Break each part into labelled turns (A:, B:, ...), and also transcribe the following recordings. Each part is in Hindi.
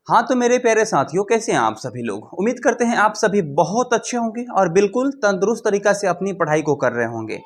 A: हाँ तो मेरे प्यारे साथियों, कैसे हैं आप सभी लोग। उम्मीद करते हैं आप सभी बहुत अच्छे होंगे और बिल्कुल तंदुरुस्त तरीका से अपनी पढ़ाई को कर रहे होंगे।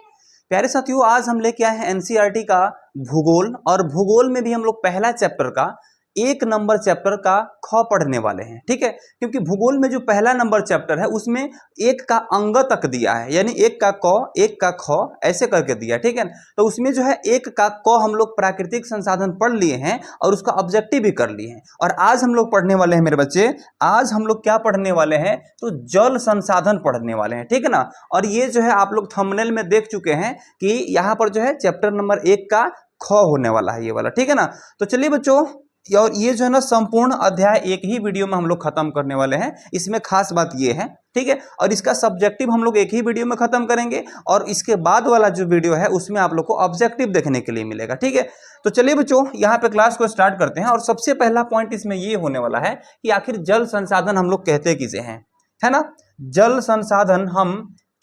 A: प्यारे साथियों, आज हम लेके आए हैं एनसीईआरटी का भूगोल, और भूगोल में भी हम लोग पहला चैप्टर का 1 नंबर चैप्टर का ख पढ़ने वाले हैं। ठीक है, क्योंकि भूगोल में जो पहला नंबर चैप्टर है उसमें 1 का अंग तक दिया है, यानी 1 का क 1 का ख ऐसे करके दिया है। ठीक है, तो उसमें जो है 1 का क हम लोग प्राकृतिक संसाधन पढ़ लिए हैं और उसका ऑब्जेक्टिव भी कर लिए हैं। और आज हम लोग पढ़ने वाले हैं मेरे बच्चे, आज हम लोग क्या पढ़ने वाले हैं, तो जल संसाधन पढ़ने वाले हैं। ठीक है ना, और ये जो है आप लोग थंबनेल में देख चुके हैं कि यहाँ पर जो है चैप्टर नंबर 1 का ख होने वाला है ये वाला। ठीक है ना, तो चलिए बच्चों, और ये जो है ना संपूर्ण अध्याय एक ही वीडियो में हम लोग खत्म करने वाले हैं। इसमें खास बात ये है, ठीक है, और इसका सब्जेक्टिव हम लोग एक ही वीडियो में खत्म करेंगे और इसके बाद वाला जो वीडियो है उसमें आप लोग को ऑब्जेक्टिव देखने के लिए मिलेगा। ठीक है, तो चलिए बच्चों यहाँ पे क्लास को स्टार्ट करते हैं। और सबसे पहला पॉइंट इसमें ये होने वाला है कि आखिर जल संसाधन हम लोग कहते किसे हैं, है ना। जल संसाधन हम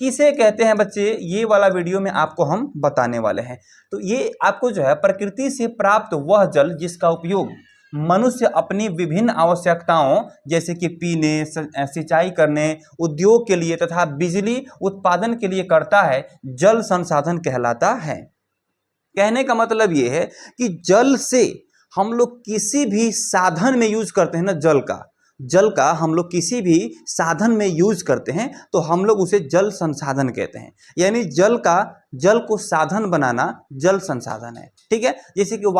A: किसे कहते हैं बच्चे, ये वाला वीडियो में आपको हम बताने वाले हैं। तो ये आपको जो है प्रकृति से प्राप्त वह जल जिसका उपयोग मनुष्य अपनी विभिन्न आवश्यकताओं जैसे कि पीने, सिंचाई करने, उद्योग के लिए तथा बिजली उत्पादन के लिए करता है, जल संसाधन कहलाता है। कहने का मतलब ये है कि जल से हम लोग किसी भी साधन में यूज करते हैं ना, जल का हम लोग किसी भी साधन में यूज करते हैं तो हम लोग उसे जल संसाधन कहते हैं। यानी जल को साधन बनाना जल संसाधन है। ठीक है, जैसे कि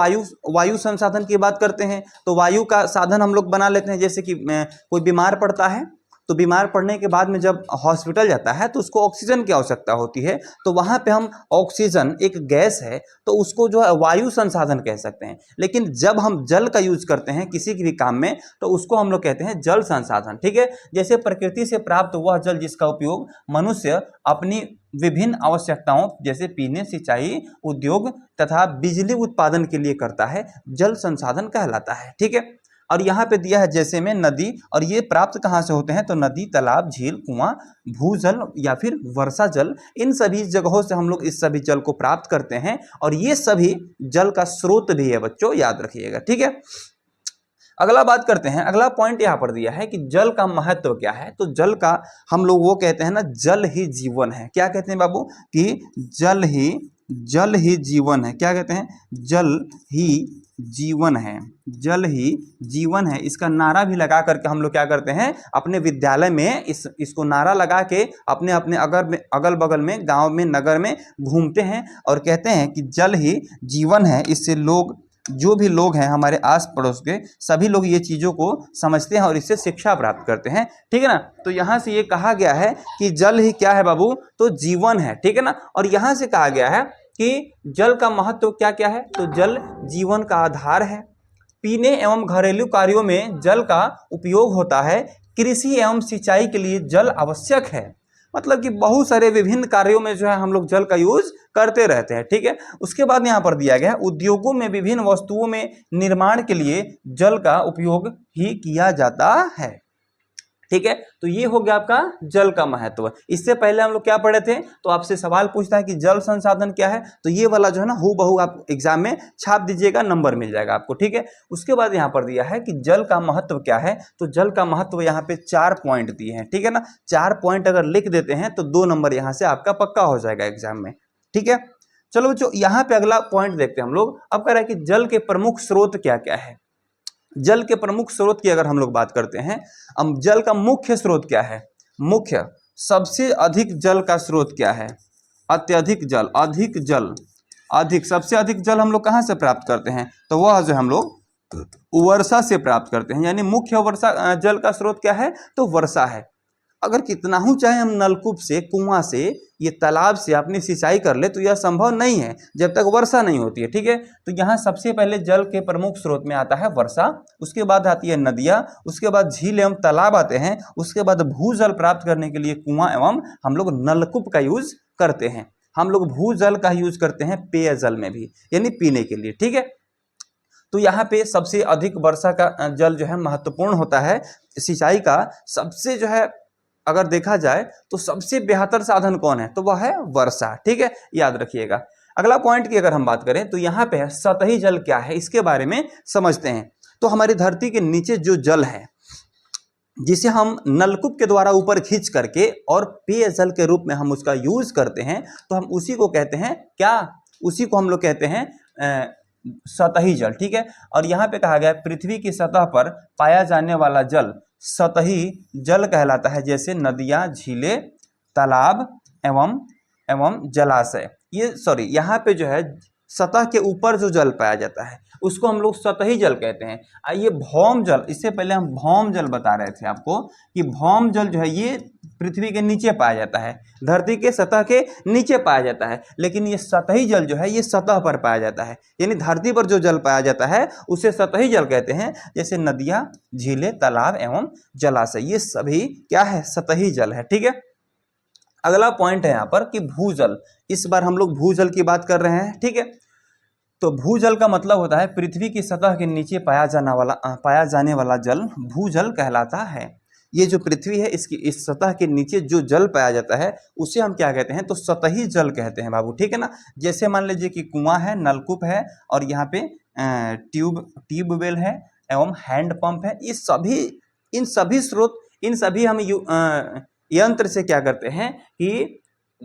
A: वायु संसाधन की बात करते हैं तो वायु का साधन हम लोग बना लेते हैं। जैसे कि कोई बीमार पड़ता है तो बीमार पड़ने के बाद में जब हॉस्पिटल जाता है तो उसको ऑक्सीजन की आवश्यकता होती है, तो वहां पे हम ऑक्सीजन एक गैस है तो उसको जो है वायु संसाधन कह सकते हैं। लेकिन जब हम जल का यूज करते हैं किसी भी काम में तो उसको हम लोग कहते हैं जल संसाधन। ठीक है, जैसे प्रकृति से प्राप्त वह जल जिसका उपयोग मनुष्य अपनी विभिन्न आवश्यकताओं जैसे पीने, सिंचाई, उद्योग तथा बिजली उत्पादन के लिए करता है, जल संसाधन कहलाता है। ठीक है, और यहाँ पे दिया है जैसे में नदी, और ये प्राप्त कहाँ से होते हैं तो नदी, तालाब, झील, कुआं, भूजल या फिर वर्षा जल, इन सभी जगहों से हम लोग इस सभी जल को प्राप्त करते हैं। और ये सभी जल का स्रोत भी है बच्चों, याद रखिएगा। ठीक है, अगला बात करते हैं। अगला पॉइंट यहाँ पर दिया है कि जल का महत्व क्या है। तो जल का हम लोग वो कहते हैं ना, जल ही जीवन है। क्या कहते हैं बाबू कि जल ही जीवन है। क्या कहते हैं, जल ही जीवन है, जल ही जीवन है। इसका नारा भी लगा करके हम लोग क्या करते हैं अपने विद्यालय में इसको नारा लगा के अपने अगल बगल में, गांव में, नगर में घूमते हैं और कहते हैं कि जल ही जीवन है। इससे लोग, जो भी लोग हैं हमारे आस पड़ोस के सभी लोग ये चीज़ों को समझते हैं और इससे शिक्षा प्राप्त करते हैं। ठीक है ना, तो यहाँ से ये कहा गया है कि जल ही क्या है बाबू, तो जीवन है। ठीक है ना, और यहाँ से कहा गया है कि जल का महत्व क्या क्या है, तो जल जीवन का आधार है। पीने एवं घरेलू कार्यों में जल का उपयोग होता है। कृषि एवं सिंचाई के लिए जल आवश्यक है। मतलब कि बहुत सारे विभिन्न कार्यों में जो है हम लोग जल का यूज करते रहते हैं। ठीक है, उसके बाद यहाँ पर दिया गया है उद्योगों में विभिन्न वस्तुओं में निर्माण के लिए जल का उपयोग ही किया जाता है। ठीक है, तो ये हो गया आपका जल का महत्व। इससे पहले हम लोग क्या पढ़े थे, तो आपसे सवाल पूछता है कि जल संसाधन क्या है, तो ये वाला जो है ना हूबहू आप एग्जाम में छाप दीजिएगा, नंबर मिल जाएगा आपको। ठीक है, उसके बाद यहाँ पर दिया है कि जल का महत्व क्या है। तो जल का महत्व यहाँ पे 4 पॉइंट दिए हैं। ठीक है ना, 4 पॉइंट अगर लिख देते हैं तो 2 नंबर यहाँ से आपका पक्का हो जाएगा एग्जाम में। ठीक है, चलो बच्चों यहाँ पे अगला पॉइंट देखते हैं हम लोग। अब कह रहा है कि जल के प्रमुख स्रोत क्या क्या है। जल के प्रमुख स्रोत की अगर हम लोग बात करते हैं, अब जल का मुख्य स्रोत क्या है, मुख्य सबसे अधिक जल का स्रोत क्या है, अत्यधिक जल, अधिक सबसे अधिक जल हम लोग कहाँ से प्राप्त करते हैं, तो वह जो हम लोग वर्षा से प्राप्त करते हैं। यानी मुख्य वर्षा जल का स्रोत क्या है, तो वर्षा है। अगर कितना ही चाहे हम नलकूप से, कुआं से, ये तालाब से अपनी सिंचाई कर ले तो यह संभव नहीं है जब तक वर्षा नहीं होती है। ठीक है, तो यहाँ सबसे पहले जल के प्रमुख स्रोत में आता है वर्षा, उसके बाद आती है नदियाँ, उसके बाद झील एवं तालाब आते हैं, उसके बाद भूजल प्राप्त करने के लिए कुआं एवं हम लोग नलकूप का यूज करते हैं। हम लोग भूजल का यूज करते हैं पेयजल में भी, यानी पीने के लिए। ठीक है, तो यहाँ पे सबसे अधिक वर्षा का जल जो है महत्वपूर्ण होता है। सिंचाई का सबसे जो है अगर देखा जाए तो सबसे बेहतर साधन कौन है, तो वह है वर्षा। ठीक है, याद रखिएगा। अगला पॉइंट की अगर हम बात करें तो यहाँ पे है सतही जल क्या है, इसके बारे में समझते हैं। तो हमारी धरती के नीचे जो जल है, जिसे हम नलकूप के द्वारा ऊपर खींच करके और पेयजल के रूप में हम उसका यूज करते हैं, तो हम उसी को कहते हैं क्या, उसी को हम लोग कहते हैं सतही जल। ठीक है, और यहाँ पे कहा गया है पृथ्वी की सतह पर पाया जाने वाला जल सतही जल कहलाता है, जैसे नदियाँ, झीलें, तालाब एवं जलाशय। यहाँ पे जो है सतह के ऊपर जो जल पाया जाता है उसको हम लोग सतही जल कहते हैं। आइए भौम जल, इससे पहले हम भौम जल बता रहे थे आपको कि भौम जल जो है ये पृथ्वी के नीचे पाया जाता है, धरती के सतह के नीचे पाया जाता है, लेकिन ये सतही जल जो है ये सतह पर पाया जाता है, यानी धरती पर जो जल पाया जाता है उसे सतही जल कहते हैं, जैसे नदियाँ, झीलें, तालाब एवं जलाशय, ये सभी क्या है, सतही जल है। ठीक है, अगला पॉइंट है यहाँ पर कि भूजल। इस बार हम लोग भूजल की बात कर रहे हैं। ठीक है, तो भूजल का मतलब होता है पृथ्वी की सतह के नीचे पाया जाने वाला जल भूजल कहलाता है। ये जो पृथ्वी है इसकी इस सतह के नीचे जो जल पाया जाता है उसे हम क्या कहते हैं, तो सतही जल कहते हैं बाबू। ठीक है ना, जैसे मान लीजिए कि कुआं है, नलकूप है और यहाँ पे ट्यूबवेल है एवं हैंडपंप है, इन सभी स्रोत, इन सभी हम यंत्र से क्या करते हैं कि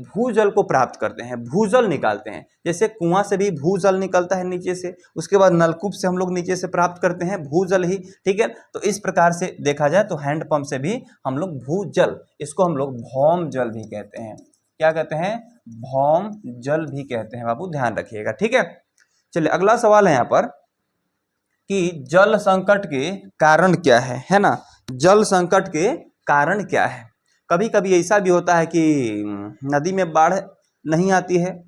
A: भूजल को प्राप्त करते हैं, भूजल निकालते हैं। जैसे कुआं से भी भूजल निकलता है नीचे से, उसके बाद नलकूप से हम लोग नीचे से प्राप्त करते हैं भूजल ही। ठीक है, तो इस प्रकार से देखा जाए तो हैंडपंप से भी हम लोग भूजल, इसको हम लोग भौम जल भी कहते हैं। क्या कहते हैं, भौम जल भी कहते हैं बाबू, ध्यान रखिएगा। ठीक है, चलिए अगला सवाल है यहाँ पर कि जल संकट के कारण क्या है ना, जल संकट के कारण क्या है। कभी कभी ऐसा भी होता है कि नदी में बाढ़ नहीं आती है,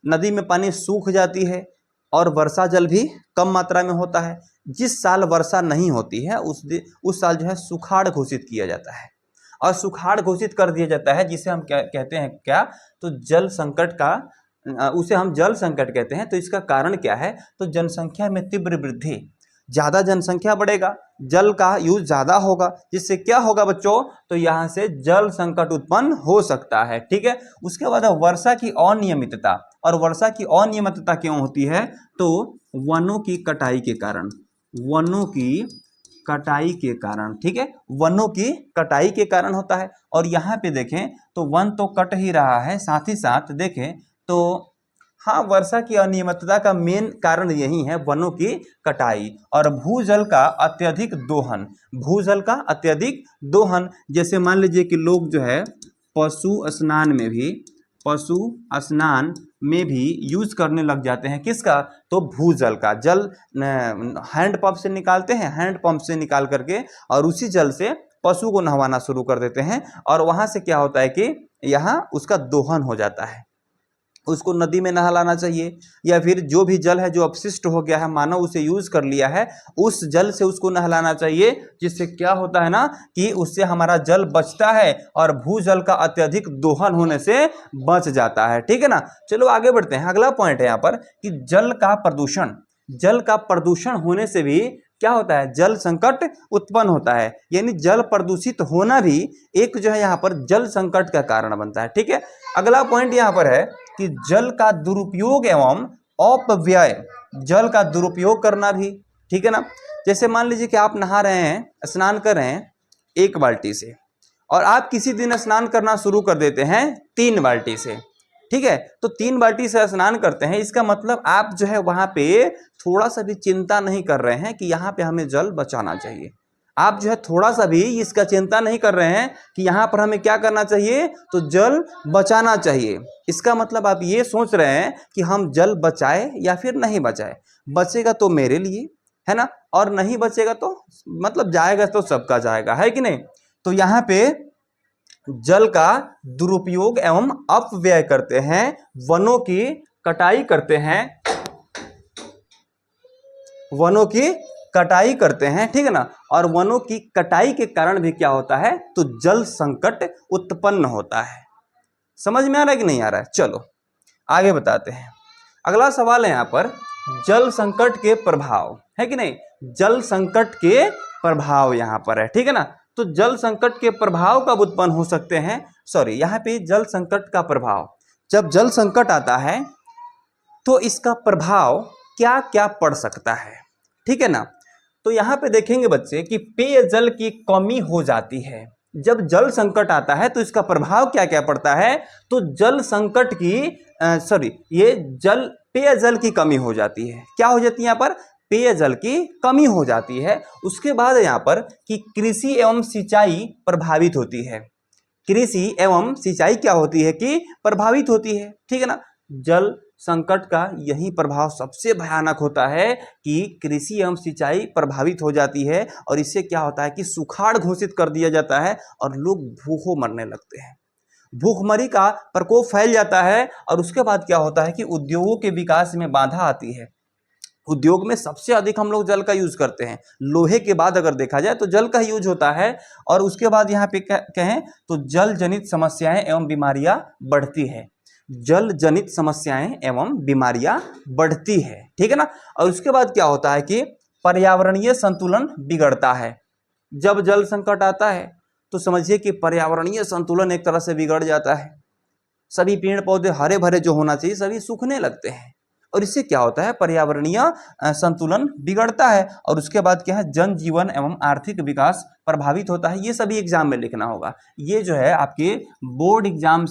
A: नदी में पानी सूख जाती है और वर्षा जल भी कम मात्रा में होता है। जिस साल वर्षा नहीं होती है उस साल जो है सुखाड़ घोषित किया जाता है, और सुखाड़ घोषित कर दिया जाता है, जिसे हम क्या कहते हैं, क्या, तो जल संकट का, उसे हम जल संकट कहते हैं। तो इसका कारण क्या है, तो जनसंख्या में तीव्र वृद्धि, ज़्यादा जनसंख्या बढ़ेगा, जल का यूज ज़्यादा होगा, जिससे क्या होगा बच्चों, तो यहाँ से जल संकट उत्पन्न हो सकता है। ठीक है, उसके बाद वर्षा की अनियमितता, और वर्षा की अनियमितता क्यों होती है, तो वनों की कटाई के कारण, वनों की कटाई के कारण। ठीक है, वनों की कटाई के कारण होता है। और यहाँ पे देखें तो वन तो कट ही रहा है, साथ ही साथ देखें तो हाँ, वर्षा की अनियमितता का मेन कारण यही है, वनों की कटाई और भूजल का अत्यधिक दोहन, भूजल का अत्यधिक दोहन। जैसे मान लीजिए कि लोग जो है पशु स्नान में भी यूज करने लग जाते हैं, किसका, तो भूजल का। जल हैंडपंप से निकालते हैं, हैंडपंप से निकाल करके और उसी जल से पशु को नहवाना शुरू कर देते हैं, और वहां से क्या होता है कि यहाँ उसका दोहन हो जाता है। उसको नदी में नहलाना चाहिए, या फिर जो भी जल है जो अपशिष्ट हो गया है, मानव उसे यूज कर लिया है, उस जल से उसको नहलाना चाहिए, जिससे क्या होता है ना कि उससे हमारा जल बचता है और भूजल का अत्यधिक दोहन होने से बच जाता है। ठीक है ना, चलो आगे बढ़ते हैं। अगला पॉइंट है यहाँ पर कि जल का प्रदूषण होने से भी क्या होता है, जल संकट उत्पन्न होता है, यानी जल प्रदूषित होना भी एक जो है यहाँ पर जल संकट का कारण बनता है। ठीक है, अगला पॉइंट यहाँ पर है कि जल का दुरुपयोग एवं अपव्यय, जल का दुरुपयोग करना भी। ठीक है ना, जैसे मान लीजिए कि आप नहा रहे हैं, स्नान कर रहे हैं 1 बाल्टी से, और आप किसी दिन स्नान करना शुरू कर देते हैं 3 बाल्टी से। ठीक है, तो 3 बाल्टी से स्नान करते हैं, इसका मतलब आप जो है वहां पे थोड़ा सा भी चिंता नहीं कर रहे हैं कि यहाँ पे हमें जल बचाना चाहिए। आप जो है थोड़ा सा भी इसका चिंता नहीं कर रहे हैं कि यहाँ पर हमें क्या करना चाहिए, तो जल बचाना चाहिए। इसका मतलब आप ये सोच रहे हैं कि हम जल बचाए या फिर नहीं बचाए, बचेगा तो मेरे लिए है ना, और नहीं बचेगा तो मतलब जाएगा तो सबका जाएगा, है कि नहीं। तो यहाँ पे जल का दुरुपयोग एवं अपव्यय करते हैं, वनों की कटाई करते हैं, वनों की कटाई करते हैं। ठीक है ना, और वनों की कटाई के कारण भी क्या होता है, तो जल संकट उत्पन्न होता है। समझ में आ रहा है कि नहीं आ रहा है, चलो आगे बताते हैं। अगला सवाल है यहाँ पर जल संकट के प्रभाव, है कि नहीं, जल संकट के प्रभाव यहाँ पर है। ठीक है ना, तो जल संकट के प्रभाव कब उत्पन्न हो सकते हैं, यहाँ पे जल संकट का प्रभाव, जब जल संकट आता है तो इसका प्रभाव क्या क्या पड़ सकता है। ठीक है ना, तो यहाँ पे देखेंगे बच्चे कि पेयजल की कमी हो जाती है। जब जल संकट आता है तो इसका प्रभाव क्या क्या पड़ता है, तो जल संकट की ये पेयजल की कमी हो जाती है। क्या हो जाती है यहाँ पर, पेयजल की कमी हो जाती है। उसके बाद यहाँ पर कि कृषि एवं सिंचाई प्रभावित होती है। कृषि एवं सिंचाई क्या होती है कि प्रभावित होती है, ठीक है ना। जल संकट का यही प्रभाव सबसे भयानक होता है कि कृषि एवं सिंचाई प्रभावित हो जाती है और इससे क्या होता है कि सुखाड़ घोषित कर दिया जाता है और लोग भूखों मरने लगते हैं। भूखमरी का प्रकोप फैल जाता है और उसके बाद क्या होता है कि उद्योगों के विकास में बाधा आती है। उद्योग में सबसे अधिक हम लोग जल का यूज करते हैं, लोहे के बाद अगर देखा जाए तो जल का यूज होता है। और उसके बाद यहाँ पे कहें तो जल जनित समस्याएं एवं बीमारियां बढ़ती है। जल जनित समस्याएं एवं बीमारियां बढ़ती है, ठीक है ना। और उसके बाद क्या होता है कि पर्यावरणीय संतुलन बिगड़ता है। जब जल संकट आता है तो समझिए कि पर्यावरणीय संतुलन एक तरह से बिगड़ जाता है। सभी पेड़ पौधे हरे भरे जो होना चाहिए सभी सूखने लगते हैं और इससे क्या होता है, पर्यावरणीय संतुलन बिगड़ता है। और उसके बाद क्या है, जनजीवन एवं आर्थिक विकास प्रभावित होता है। ये सभी एग्जाम में लिखना होगा। ये जो है आपके बोर्ड एग्जाम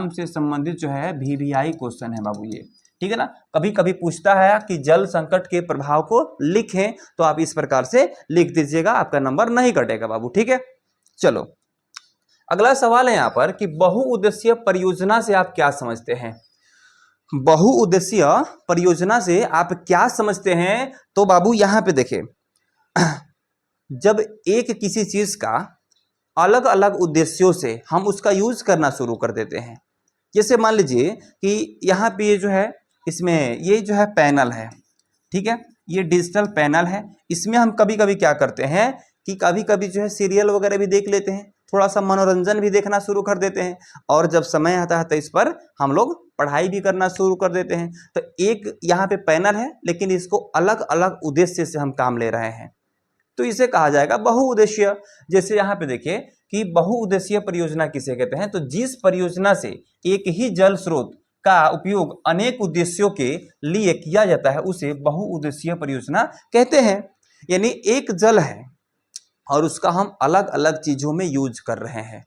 A: से संबंधित जो है VVI क्वेश्चन है बाबू ये, ठीक है ना। कभी कभी पूछता है कि जल संकट के प्रभाव को लिखें, तो आप इस प्रकार से लिख दीजिएगा, आपका नंबर नहीं कटेगा बाबू, ठीक है। चलो अगला सवाल है यहाँ पर कि बहुउद्देशीय परियोजना से आप क्या समझते हैं। बहुउद्देशीय परियोजना से आप क्या समझते हैं, तो बाबू यहाँ पे देखिए, जब एक किसी चीज का अलग अलग उद्देश्यों से हम उसका यूज करना शुरू कर देते हैं। जैसे मान लीजिए कि यहाँ पे ये जो है, इसमें ये जो है पैनल है, ठीक है, ये डिजिटल पैनल है। इसमें हम कभी कभी क्या करते हैं कि कभी कभी जो है सीरियल वगैरह भी देख लेते हैं, थोड़ा सा मनोरंजन भी देखना शुरू कर देते हैं और जब समय आता है तो इस पर हम लोग पढ़ाई भी करना शुरू कर देते हैं। तो एक यहाँ पे पैनल है लेकिन इसको अलग अलग उद्देश्य से हम काम ले रहे हैं, तो इसे कहा जाएगा बहुउद्देशीय। जैसे यहाँ पे देखिए कि बहुउद्देशीय परियोजना किसे कहते हैं, तो जिस परियोजना से एक ही जल स्रोत का उपयोग अनेक उद्देश्यों के लिए किया जाता है उसे बहुउद्देशीय परियोजना कहते हैं। यानी एक जल है और उसका हम अलग अलग चीजों में यूज कर रहे हैं।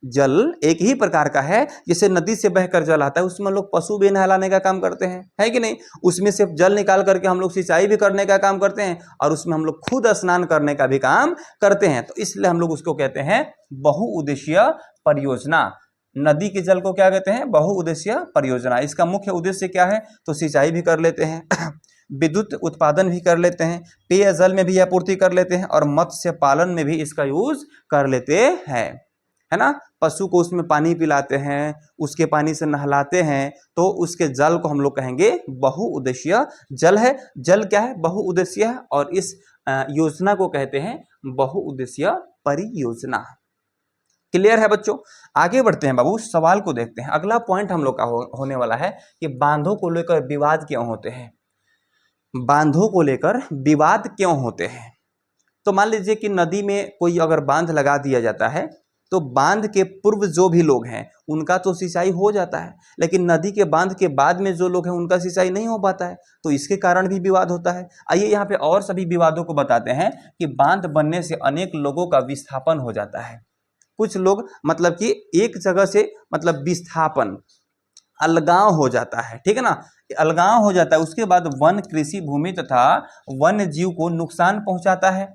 A: जल एक ही प्रकार का है, जैसे नदी से बहकर जल आता है उसमें लोग पशु भी नहलाने का काम करते हैं, है कि नहीं। उसमें से जल निकाल करके हम लोग सिंचाई भी करने का काम करते हैं और उसमें हम लोग खुद स्नान करने का भी काम करते हैं। तो इसलिए हम लोग उसको कहते हैं बहुउद्देशीय परियोजना। नदी के जल को क्या कहते हैं, बहुउद्देशीय परियोजना। इसका मुख्य उद्देश्य क्या है, तो सिंचाई भी कर लेते हैं, विद्युत उत्पादन भी कर लेते हैं, पेयजल में भी आपूर्ति कर लेते हैं और मत्स्य पालन में भी इसका यूज कर लेते हैं, है ना। पशु को उसमें पानी पिलाते हैं, उसके पानी से नहलाते हैं, तो उसके जल को हम लोग कहेंगे बहुउद्देशीय जल है। जल क्या है, बहुउद्देशीय है और इस योजना को कहते हैं बहुउद्देशीय परियोजना। क्लियर है बच्चों। आगे बढ़ते हैं बाबू, सवाल को देखते हैं। अगला पॉइंट हम लोग का होने वाला है कि बांधों को लेकर विवाद क्यों होते हैं। बांधों को लेकर विवाद क्यों होते हैं, तो मान लीजिए कि नदी में कोई अगर बांध लगा दिया जाता है तो बांध के पूर्व जो भी लोग हैं उनका तो सिंचाई हो जाता है, लेकिन नदी के बांध के बाद में जो लोग हैं उनका सिंचाई नहीं हो पाता है, तो इसके कारण भी विवाद होता है। आइए यहाँ पे और सभी विवादों को बताते हैं कि बांध बनने से अनेक लोगों का विस्थापन हो जाता है। कुछ लोग मतलब कि एक जगह से मतलब विस्थापन, अलगाव हो जाता है, ठीक है ना, अलगाव हो जाता है। उसके बाद वन, कृषि भूमि तथा वन्य जीव को नुकसान पहुंचाता है।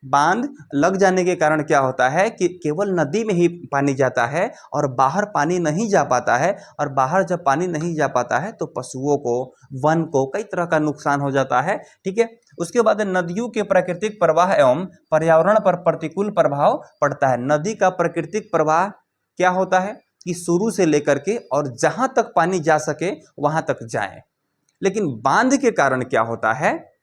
A: बांध लग जाने के कारण क्या होता है कि केवल नदी में ही पानी जाता है और बाहर पानी नहीं जा पाता है, और बाहर जब पानी नहीं जा पाता है तो पशुओं को, वन को कई तरह का नुकसान हो जाता है, ठीक है। उसके बाद नदियों के प्राकृतिक प्रवाह एवं पर्यावरण पर प्रतिकूल प्रभाव पड़ता है। नदी का प्राकृतिक प्रवाह क्या होता है कि शुरू से लेकर के और जहां तक पानी जा सके वहां तक जाए, लेकिन बांध के कारण क्या होता है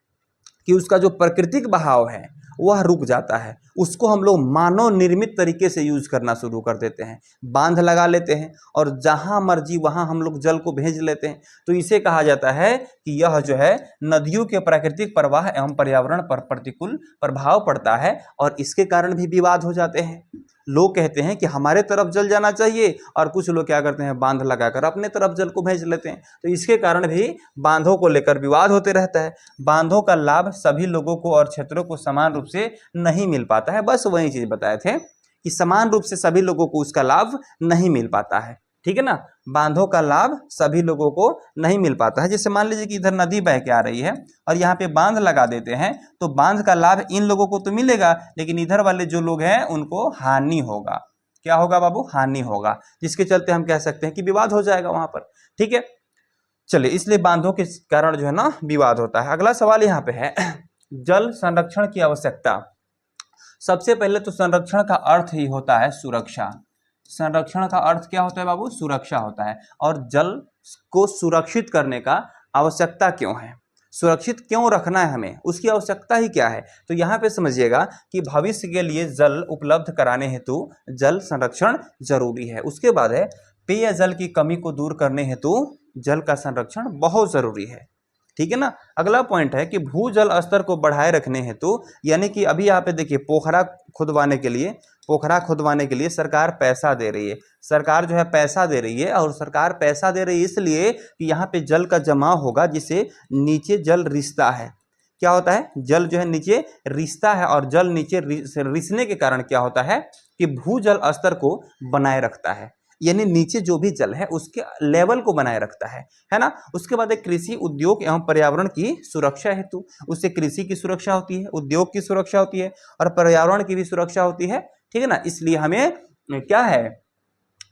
A: कि उसका जो प्राकृतिक बहाव है वह रुक जाता है। उसको हम लोग मानव निर्मित तरीके से यूज करना शुरू कर देते हैं, बांध लगा लेते हैं और जहां मर्जी वहां हम लोग जल को भेज लेते हैं। तो इसे कहा जाता है कि यह जो है नदियों के प्राकृतिक प्रवाह एवं पर्यावरण पर प्रतिकूल प्रभाव पड़ता है और इसके कारण भी विवाद हो जाते हैं। लोग कहते हैं कि हमारे तरफ जल जाना चाहिए और कुछ लोग क्या करते हैं, बांध लगाकर अपने तरफ जल को भेज लेते हैं। तो इसके कारण भी बांधों को लेकर विवाद होते रहता है। बांधों का लाभ सभी लोगों को और क्षेत्रों को समान रूप से नहीं मिल पाता है। बस वही चीज बताए थे कि समान रूप से सभी लोगों को उसका लाभ नहीं मिल पाता है। ठीक है ना, बांधों का लाभ सभी लोगों को नहीं मिल पाता है। जैसे मान लीजिए कि इधर नदी बह के आ रही है और यहाँ पे बांध लगा देते हैं, तो बांध का लाभ इन लोगों को तो मिलेगा, लेकिन इधर वाले जो लोग हैं उनको हानि होगा। क्या होगा बाबू, हानि होगा, जिसके चलते हम कह सकते हैं कि विवाद हो जाएगा वहां पर। ठीक है, चलिए, इसलिए बांधों के कारण जो है ना विवाद होता है। अगला सवाल यहाँ पे है जल संरक्षण की आवश्यकता। सबसे पहले तो संरक्षण का अर्थ ही होता है सुरक्षा। संरक्षण का अर्थ क्या होता है बाबू, सुरक्षा होता है। और जल को सुरक्षित करने का आवश्यकता क्यों है, सुरक्षित क्यों रखना है हमें, उसकी आवश्यकता ही क्या है। तो यहाँ पे समझिएगा कि भविष्य के लिए जल उपलब्ध कराने हेतु जल संरक्षण जरूरी है। उसके बाद है पेयजल की कमी को दूर करने हेतु जल का संरक्षण बहुत जरूरी है। ठीक है ना। अगला पॉइंट है कि भूजल स्तर को बढ़ाए रखने हेतु, यानी कि अभी यहाँ पे देखिए पोखरा खुदवाने के लिए सरकार पैसा दे रही है। सरकार जो है पैसा दे रही है, और सरकार पैसा दे रही है इसलिए कि यहाँ पे जल का जमाव होगा, जिससे नीचे जल रिसता है। क्या होता है, जल जो है नीचे रिसता है, और जल नीचे रिसने के कारण क्या होता है कि भूजल स्तर को बनाए रखता है, यानी नीचे जो भी जल है उसके लेवल को बनाए रखता है ना। उसके बाद एक कृषि, उद्योग एवं पर्यावरण की सुरक्षा हेतु, उससे कृषि की सुरक्षा होती है, उद्योग की सुरक्षा होती है, और पर्यावरण की भी सुरक्षा होती है। ठीक है ना, इसलिए हमें क्या है,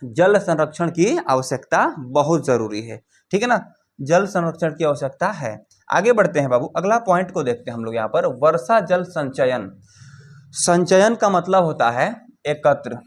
A: जल संरक्षण की आवश्यकता बहुत जरूरी है। ठीक है ना, जल संरक्षण की आवश्यकता है। आगे बढ़ते हैं बाबू, अगला पॉइंट को देखते हैं हम लोग यहाँ पर, वर्षा जल संचयन। संचयन का मतलब होता है एकत्र।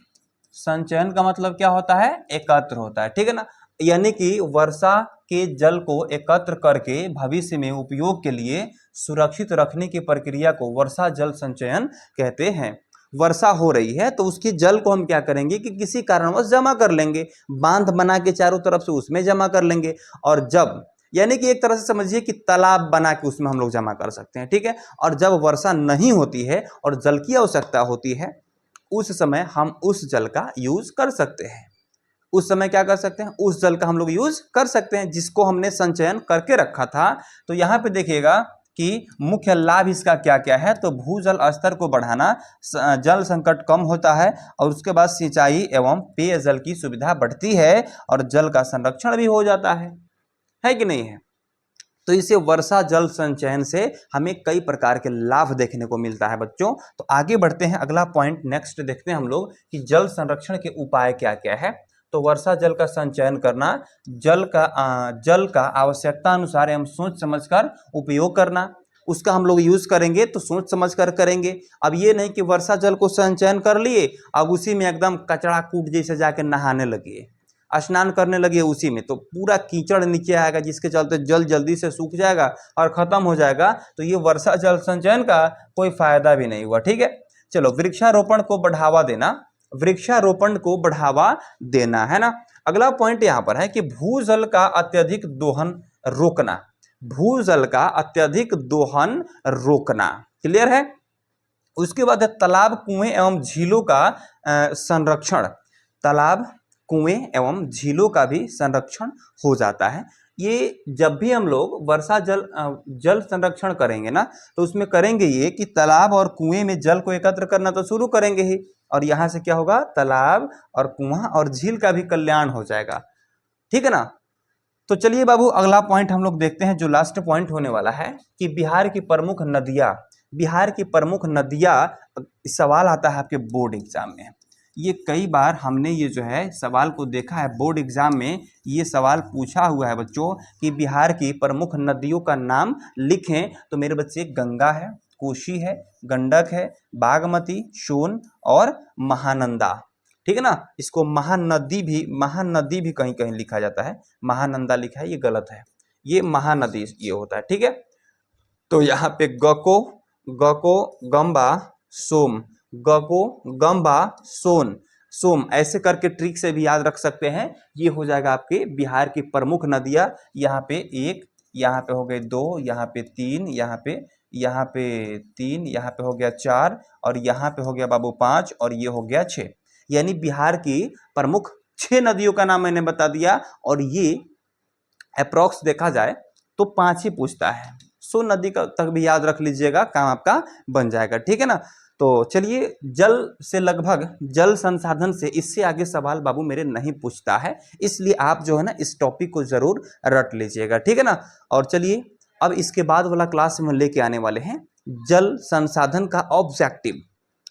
A: संचयन का मतलब क्या होता है, एकत्र होता है। ठीक है ना, यानी कि वर्षा के जल को एकत्र करके भविष्य में उपयोग के लिए सुरक्षित रखने की प्रक्रिया को वर्षा जल संचयन कहते हैं। वर्षा हो रही है तो उसकी जल को हम क्या करेंगे कि किसी कारणवश जमा कर लेंगे, बांध बना के चारों तरफ से उसमें जमा कर लेंगे, और जब, यानी कि एक तरह से समझिए कि तालाब बना के उसमें हम लोग जमा कर सकते हैं। ठीक है, और जब वर्षा नहीं होती है और जल की आवश्यकता होती है, उस समय हम उस जल का यूज कर सकते हैं। उस समय क्या कर सकते हैं, उस जल का हम लोग यूज कर सकते हैं जिसको हमने संचयन करके रखा था। तो यहाँ पे देखिएगा कि मुख्य लाभ इसका क्या क्या है, तो भूजल स्तर को बढ़ाना, जल संकट कम होता है, और उसके बाद सिंचाई एवं पेयजल की सुविधा बढ़ती है, और जल का संरक्षण भी हो जाता है कि नहीं है। तो इसे वर्षा जल संचयन से हमें कई प्रकार के लाभ देखने को मिलता है बच्चों। तो आगे बढ़ते हैं, अगला पॉइंट नेक्स्ट देखते हैं हम लोग कि जल संरक्षण के उपाय क्या क्या है। तो वर्षा जल का संचयन करना, जल का आवश्यकता अनुसार एवं सोच समझकर उपयोग करना। उसका हम लोग यूज करेंगे तो सोच समझ कर करेंगे। अब ये नहीं कि वर्षा जल को संचयन कर लिए, अब उसी में एकदम कचरा कूट जैसे जाके नहाने लगे, स्नान करने लगे उसी में, तो पूरा कीचड़ नीचे आएगा, जिसके चलते जल जल्दी से सूख जाएगा और खत्म हो जाएगा। तो ये वर्षा जल संचयन का कोई फायदा भी नहीं हुआ। ठीक है, चलो, वृक्षारोपण को बढ़ावा देना, वृक्षारोपण को बढ़ावा देना है ना। अगला पॉइंट यहाँ पर है कि भूजल का अत्यधिक दोहन रोकना, भूजल का अत्यधिक दोहन रोकना, क्लियर है। उसके बाद है तालाब, कुएं एवं झीलों का संरक्षण, तालाब, कुएं एवं झीलों का भी संरक्षण हो जाता है। ये जब भी हम लोग वर्षा जल संरक्षण करेंगे ना, तो उसमें करेंगे ये कि तालाब और कुएं में जल को एकत्र करना तो शुरू करेंगे ही, और यहाँ से क्या होगा, तालाब और कुआं और झील का भी कल्याण हो जाएगा। ठीक है ना। तो चलिए बाबू, अगला पॉइंट हम लोग देखते हैं, जो लास्ट पॉइंट होने वाला है कि बिहार की प्रमुख नदियां, बिहार की प्रमुख नदियां, सवाल आता है आपके बोर्ड एग्जाम में। ये कई बार हमने ये जो है सवाल को देखा है, बोर्ड एग्जाम में ये सवाल पूछा हुआ है बच्चों कि बिहार की प्रमुख नदियों का नाम लिखें। तो मेरे बच्चे, गंगा है, कोसी है, गंडक है, बागमती, सोन और महानंदा। ठीक है ना, इसको महानदी भी कहीं कहीं लिखा जाता है, महानंदा लिखा है, ये गलत है, ये महानदी ये होता है। ठीक है, तो यहाँ पे गको, गंबा, सोम, गको, गंबा, सोम ऐसे करके ट्रिक से भी याद रख सकते हैं। ये हो जाएगा आपके बिहार की प्रमुख नदियां। यहाँ पे 1, यहाँ पे हो गए 2, यहाँ पे 3, यहाँ पे 3, यहाँ पे हो गया 4, और यहाँ पे हो गया बाबू 5, और ये हो गया 6। यानी बिहार की प्रमुख 6 नदियों का नाम मैंने बता दिया, और ये अप्रोक्स देखा जाए तो 5 ही पूछता है। 100 नदी का तक भी याद रख लीजिएगा, काम आपका बन जाएगा, ठीक है ना। तो चलिए, जल से लगभग जल संसाधन से इससे आगे सवाल बाबू मेरे नहीं पूछता है, इसलिए आप जो है ना इस टॉपिक को जरूर रट लीजिएगा, ठीक है ना। और चलिए, अब इसके बाद वाला क्लास में लेके आने वाले हैं जल संसाधन का ऑब्जेक्टिव,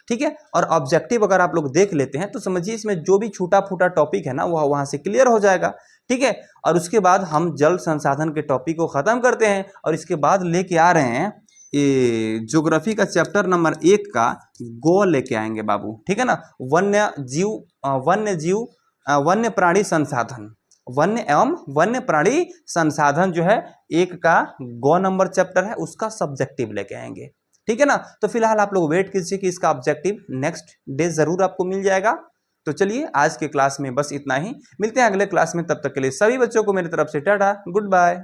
A: ठीक है। और ऑब्जेक्टिव अगर आप लोग देख लेते हैं तो समझिए इसमें जो भी छूटा फूटा टॉपिक है ना वह वहां से क्लियर हो जाएगा, ठीक है। और उसके बाद हम जल संसाधन के टॉपिक को खत्म करते हैं, और इसके बाद लेके आ रहे हैं ये ज्योग्राफी का चैप्टर नंबर 1 का गो लेके आएंगे बाबू, ठीक है ना। वन्य प्राणी संसाधन, वन्य एवं वन्य प्राणी संसाधन जो है 1 का गो नंबर चैप्टर है, उसका सब्जेक्टिव लेके आएंगे, ठीक है ना। तो फिलहाल आप लोग वेट कीजिए कि इसका ऑब्जेक्टिव नेक्स्ट डे जरूर आपको मिल जाएगा। तो चलिए, आज के क्लास में बस इतना ही, मिलते हैं अगले क्लास में, तब तक के लिए सभी बच्चों को मेरी तरफ से टाटा, गुड बाय।